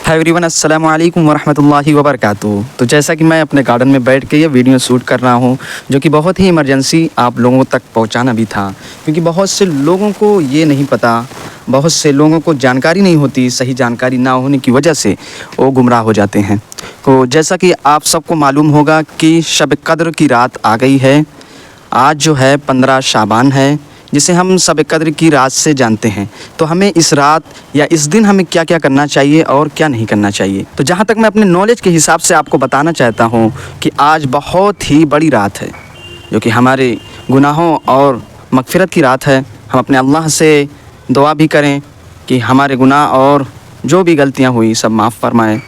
Hi everyone, अस्सलाम वालेकुम वरहमतुल्लाहि वबरकातुहू। तो जैसा कि मैं अपने गार्डन में बैठ के ये वीडियो शूट कर रहा हूँ, जो कि बहुत ही इमरजेंसी आप लोगों तक पहुँचाना भी था, क्योंकि बहुत से लोगों को ये नहीं पता, बहुत से लोगों को जानकारी नहीं होती। सही जानकारी ना होने की वजह से वो गुमराह हो जाते हैं। तो जैसा कि आप सबको मालूम होगा कि शब कद्र की रात आ गई है। आज जो है 15 शाबान है, जिसे हम शब कद्र की रात से जानते हैं। तो हमें इस रात या इस दिन हमें क्या क्या करना चाहिए और क्या नहीं करना चाहिए। तो जहाँ तक मैं अपने नॉलेज के हिसाब से आपको बताना चाहता हूँ कि आज बहुत ही बड़ी रात है, जो कि हमारे गुनाहों और मगफिरत की रात है। हम अपने अल्लाह से दुआ भी करें कि हमारे गुनाह और जो भी गलतियाँ हुई सब माफ़ फरमाएँ।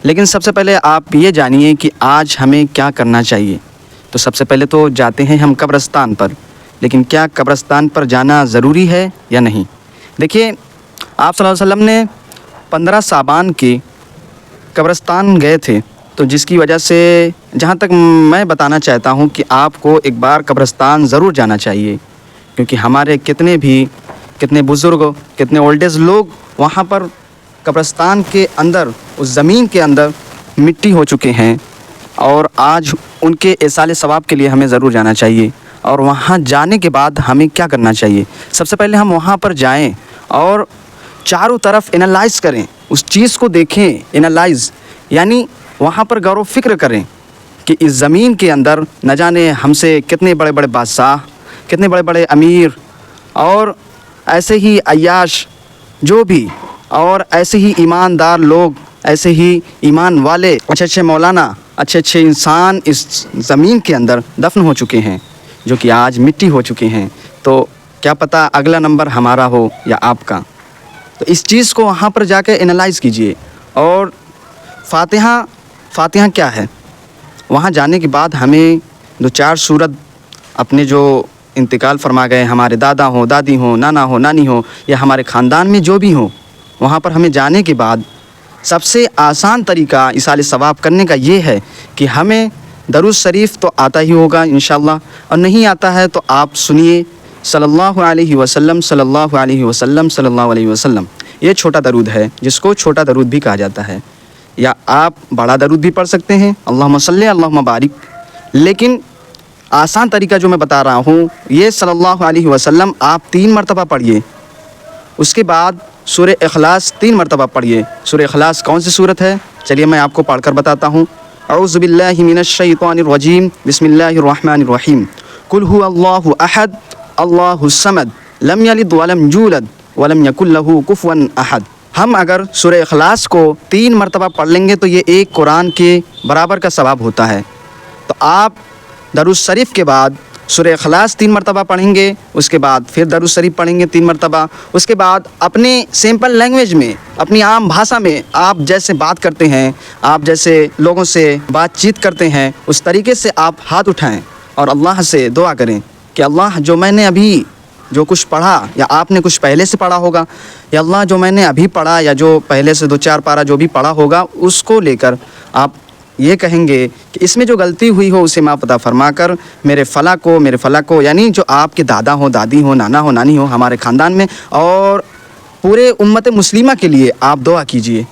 लेकिन सबसे पहले आप ये जानिए कि आज हमें क्या करना चाहिए। तो सबसे पहले तो जाते हैं हम कब्रिस्तान पर, लेकिन क्या कब्रिस्तान पर जाना ज़रूरी है या नहीं। देखिए, आप सल्लल्लाहु अलैहि वसल्लम ने 15 शाबान के कब्रिस्तान गए थे, तो जिसकी वजह से जहाँ तक मैं बताना चाहता हूँ कि आपको एक बार कब्रिस्तान ज़रूर जाना चाहिए, क्योंकि हमारे कितने बुज़ुर्ग, कितने ओल्ड एज लोग वहाँ पर कब्रिस्तान के अंदर, उस ज़मीन के अंदर मिट्टी हो चुके हैं, और आज उनके इसाले सवाब के लिए हमें ज़रूर जाना चाहिए। और वहाँ जाने के बाद हमें क्या करना चाहिए। सबसे पहले हम वहाँ पर जाएं और चारों तरफ एनालाइज़ करें, उस चीज़ को देखें। एनालाइज़ यानी वहाँ पर गौर व फिक्र करें कि इस ज़मीन के अंदर न जाने हमसे कितने बड़े बड़े बादशाह, कितने बड़े बड़े अमीर और ऐसे ही अय्याश जो भी, और ऐसे ही ईमानदार लोग, ऐसे ही ईमान वाले अच्छे अच्छे मौलाना, अच्छे अच्छे इंसान इस ज़मीन के अंदर दफन हो चुके हैं, जो कि आज मिट्टी हो चुके हैं। तो क्या पता अगला नंबर हमारा हो या आपका। तो इस चीज़ को वहाँ पर जाकर एनालाइज़ कीजिए। और फ़ातिहा क्या है, वहाँ जाने के बाद हमें 2-4 सूरत अपने जो इंतकाल फरमा गए, हमारे दादा हो, दादी हो, नाना हो, नानी हो, या हमारे ख़ानदान में जो भी हो, वहाँ पर हमें जाने के बाद सबसे आसान तरीका इसाले सवाब करने का ये है कि हमें दरूद शरीफ तो आता ही होगा इंशाअल्लाह, और नहीं आता है तो आप सुनिए सल्लल्लाहु अलैहि वसल्लम सल्लल्लाहु अलैहि वसल्लम सल्लल्लाहु अलैहि वसल्लम। ये छोटा दरूद है, जिसको छोटा दरूद भी कहा जाता है, या आप बड़ा दरूद भी पढ़ सकते हैं, अल्लाहुम्मा सल्ली अल्लाहुम्मा बारिक। लेकिन आसान तरीका जो मैं बता रहा हूँ, ये सल्लल्लाहु अलैहि वसल्लम आप 3 मरतबा पढ़िए। उसके बाद सूरह इखलास 3 मरतबा पढ़िए। सूरह इखलास कौन सी सूरत है, चलिए मैं आपको पढ़कर बताता हूँ। औज़ु बिल्लाहि मिनश शैतानिर रजीम, बिस्मिल्लाहिर रहमानिर रहीम। कुल हुवल्लाहु अहद, अल्लाहुस समद, लम यलिद वलम यूलद वलम यकुल लहू कुफुवन अहद। हम अगर सूरह इखलास को 3 मरतबा पढ़ लेंगे तो ये एक कुरान के बराबर का सवाब होता है। तो आप दरूद शरीफ के बाद सूरह इखलास 3 मरतबा पढ़ेंगे, उसके बाद फिर दरूद शरीफ पढ़ेंगे 3 मरतबा, उसके बाद अपने सिंपल लैंग्वेज में, अपनी आम भाषा में, आप जैसे बात करते हैं, आप जैसे लोगों से बातचीत करते हैं, उस तरीके से आप हाथ उठाएं और अल्लाह से दुआ करें कि अल्लाह, जो मैंने अभी जो कुछ पढ़ा, या आपने कुछ पहले से पढ़ा होगा, या अल्लाह जो मैंने अभी पढ़ा या जो पहले से 2-4 पारा जो भी पढ़ा होगा, उसको लेकर आप ये कहेंगे कि इसमें जो गलती हुई हो उसे माफ़ अता फरमा कर मेरे फ़ला को, यानी जो आपके दादा हो, दादी हो, नाना हो, नानी हो, हमारे ख़ानदान में और पूरे उम्मत मुस्लिमा के लिए आप दुआ कीजिए,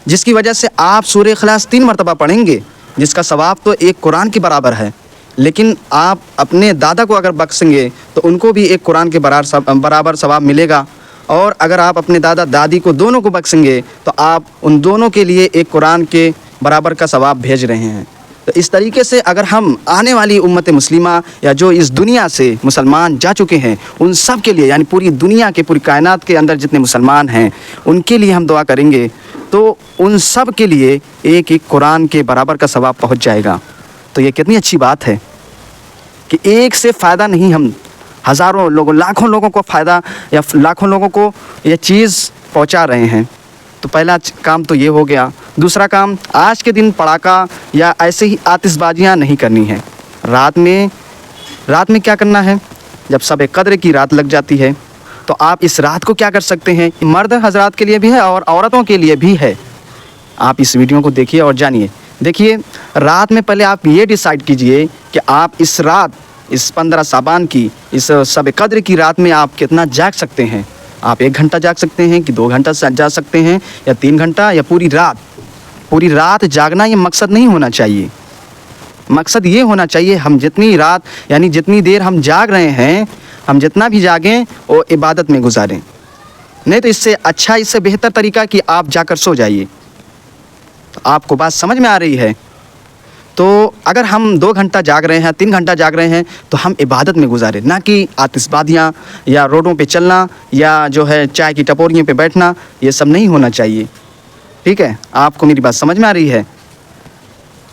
जिसकी वजह से आप सूरह इखलास 3 मरतबा पढ़ेंगे, जिसका सवाब तो एक कुरान के बराबर है। लेकिन आप अपने दादा को अगर बख्शेंगे तो उनको भी एक कुरान के बराबर सवाब मिलेगा, और अगर आप अपने दादा दादी को दोनों को बख्शेंगे तो आप उन दोनों के लिए एक कुरान के बराबर का सवाब भेज रहे हैं। तो इस तरीके से अगर हम आने वाली उम्मत मुस्लिमा, या जो इस दुनिया से मुसलमान जा चुके हैं, उन सब के लिए, यानी पूरी दुनिया के, पूरी कायनात के अंदर जितने मुसलमान हैं, उनके लिए हम दुआ करेंगे तो उन सब के लिए एक एक कुरान के बराबर का सवाब पहुँच जाएगा। तो ये कितनी अच्छी बात है कि एक से फ़ायदा नहीं, हम हज़ारों लोगों, लाखों लोगों को फ़ायदा, या लाखों लोगों को ये चीज़ पहुंचा रहे हैं। तो पहला काम तो ये हो गया। दूसरा काम, आज के दिन पटाखा या ऐसे ही आतिशबाजियाँ नहीं करनी है। रात में क्या करना है, जब शब कद्र की रात लग जाती है, तो आप इस रात को क्या कर सकते हैं। मर्द हजरात के लिए भी है और औरतों के लिए भी है। आप इस वीडियो को देखिए और जानिए। देखिए, रात में पहले आप ये डिसाइड कीजिए कि आप इस रात, इस 15 शाबान की, इस शब कद्र की रात में आप कितना जाग सकते हैं। آپ 1 گھنٹہ جاگ سکتے ہیں کہ 2 گھنٹہ جاگ سکتے ہیں یا 3 گھنٹہ یا پوری رات جاگنا یہ مقصد نہیں ہونا چاہیے. مقصد یہ ہونا چاہیے ہم جتنی رات یعنی جتنی دیر ہم جاگ رہے ہیں ہم جتنا بھی جاگیں وہ عبادت میں گزاریں. نہیں تو اس سے اچھا اس سے بہتر طریقہ کہ آپ جا کر سو جائیے. تو آپ کو بات سمجھ میں آ رہی ہے؟ تو اگر ہم 2 گھنٹہ جاگ رہے ہیں 3 گھنٹہ جاگ رہے ہیں تو ہم عبادت میں گزاریں, نہ کہ آتش بازیاں یا روڈوں پہ چلنا یا جو ہے چائے کی ٹپوریوں پہ بیٹھنا. یہ سب نہیں ہونا چاہیے. ٹھیک ہے, آپ کو میری بات سمجھ میں آ رہی ہے؟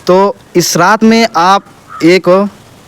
تو اس رات میں آپ ایک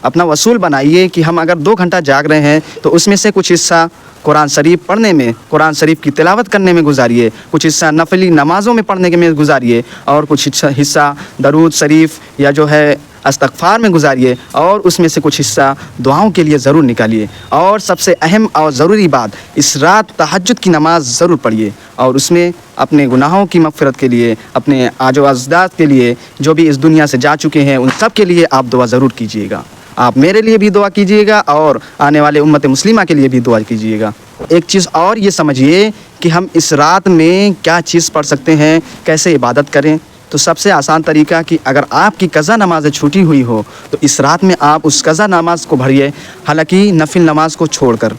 اپنا اصول بنائیے کہ ہم اگر 2 گھنٹہ جاگ رہے ہیں تو اس میں سے کچھ حصہ قرآن شریف پڑھنے میں, قرآن شریف کی تلاوت کرنے میں گزاریے, کچھ حصہ نفلی نمازوں میں پڑھنے کے میں گزاریے, اور کچھ حصہ درود شریف یا جو ہے استغفار میں گزاریے, اور اس میں سے کچھ حصہ دعاؤں کے لیے ضرور نکالیے. اور سب سے اہم اور ضروری بات, اس رات تہجد کی نماز ضرور پڑھیے, اور اس میں اپنے گناہوں کی مغفرت کے لیے, اپنے آج و اجداد کے لیے, جو بھی اس دنیا سے جا چکے ہیں ان سب کے لیے آپ دعا ضرور کیجیے گا. آپ میرے لیے بھی دعا کیجیے گا اور آنے والے امت مسلمہ کے لیے بھی دعا کیجیے گا. ایک چیز اور یہ سمجھیے کہ ہم اس رات میں کیا چیز پڑھ سکتے ہیں, کیسے عبادت کریں. تو سب سے آسان طریقہ کہ اگر آپ کی قضا نمازیں چھوٹی ہوئی ہو تو اس رات میں آپ اس قضا نماز کو پڑھیے, حالانکہ نفل نماز کو چھوڑ کر,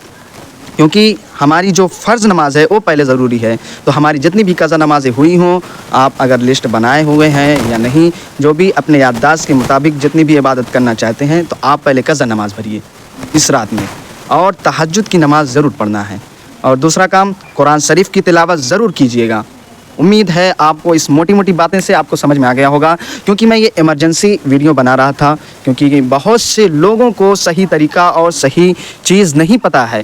کیونکہ ہماری جو فرض نماز ہے وہ پہلے ضروری ہے. تو ہماری جتنی بھی قضا نمازیں ہوئی ہوں, آپ اگر لسٹ بنائے ہوئے ہیں یا نہیں, جو بھی اپنے یادداشت کے مطابق جتنی بھی عبادت کرنا چاہتے ہیں, تو آپ پہلے قضا نماز پڑھیے اس رات میں, اور تہجد کی نماز ضرور پڑھنا ہے. اور دوسرا کام, قرآن شریف کی تلاوت ضرور کیجیے گا. امید ہے آپ کو اس موٹی موٹی باتیں سے آپ کو سمجھ میں آ گیا ہوگا, کیونکہ میں یہ ایمرجنسی ویڈیو بنا رہا تھا, کیونکہ بہت سے لوگوں کو صحیح طریقہ اور صحیح چیز نہیں پتہ ہے.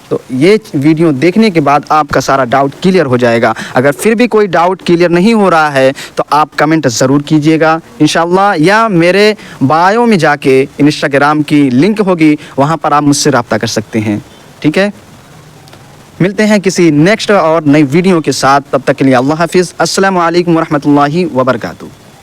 تو یہ ویڈیو دیکھنے کے بعد آپ کا سارا ڈاؤٹ کلیئر ہو جائے گا. اگر پھر بھی کوئی ڈاؤٹ کلیئر نہیں ہو رہا ہے تو آپ کمنٹ ضرور کیجیے گا انشاءاللہ, یا میرے بایو میں جا کے انسٹاگرام کی لنک ہوگی, وہاں پر آپ مجھ سے رابطہ کر سکتے ہیں. ٹھیک ہے, ملتے ہیں کسی نیکسٹ اور نئی ویڈیو کے ساتھ. تب تک کے لیے اللہ حافظ. السلام علیکم ورحمۃ اللہ وبرکاتہ.